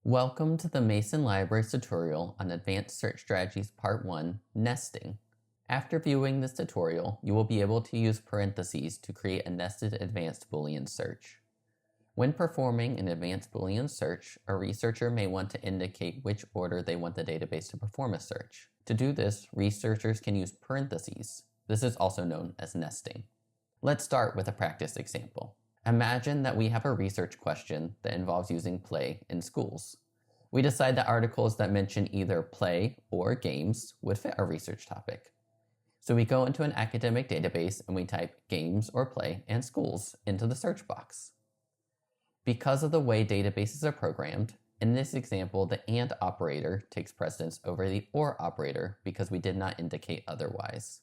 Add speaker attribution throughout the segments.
Speaker 1: Welcome to the Mason Libraries tutorial on Advanced Search Strategies Part 1, Nesting. After viewing this tutorial, you will be able to use parentheses to create a nested advanced Boolean search. When performing an advanced Boolean search, a researcher may want to indicate which order they want the database to perform a search. To do this, researchers can use parentheses. This is also known as nesting. Let's start with a practice example. Imagine that we have a research question that involves using play in schools. We decide that articles that mention either play or games would fit our research topic. So we go into an academic database and we type games or play and schools into the search box. Because of the way databases are programmed, in this example, the AND operator takes precedence over the OR operator because we did not indicate otherwise.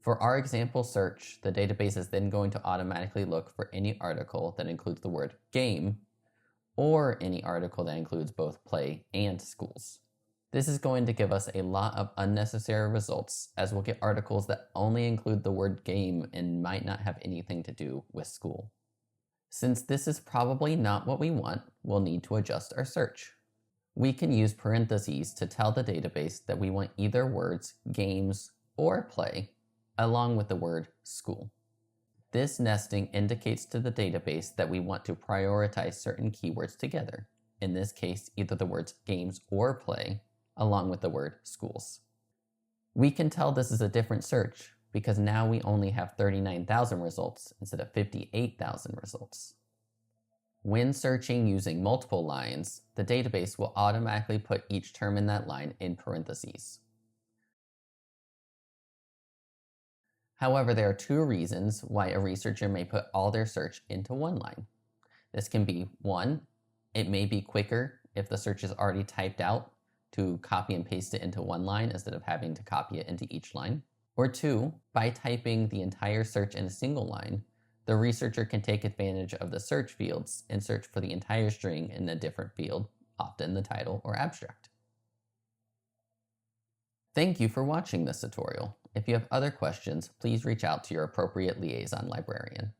Speaker 1: For our example search, the database is then going to automatically look for any article that includes the word game or any article that includes both play and schools. This is going to give us a lot of unnecessary results, as we'll get articles that only include the word game and might not have anything to do with school. Since this is probably not what we want, we'll need to adjust our search. We can use parentheses to tell the database that we want either words games or play along with the word school. This nesting indicates to the database that we want to prioritize certain keywords together, in this case either the words games or play, along with the word schools. We can tell this is a different search because now we only have 39,000 results instead of 58,000 results. When searching using multiple lines, the database will automatically put each term in that line in parentheses. However, there are two reasons why a researcher may put all their search into one line. This can be one, it may be quicker if the search is already typed out to copy and paste it into one line instead of having to copy it into each line. Or two, by typing the entire search in a single line, the researcher can take advantage of the search fields and search for the entire string in a different field, often the title or abstract. Thank you for watching this tutorial. If you have other questions, please reach out to your appropriate liaison librarian.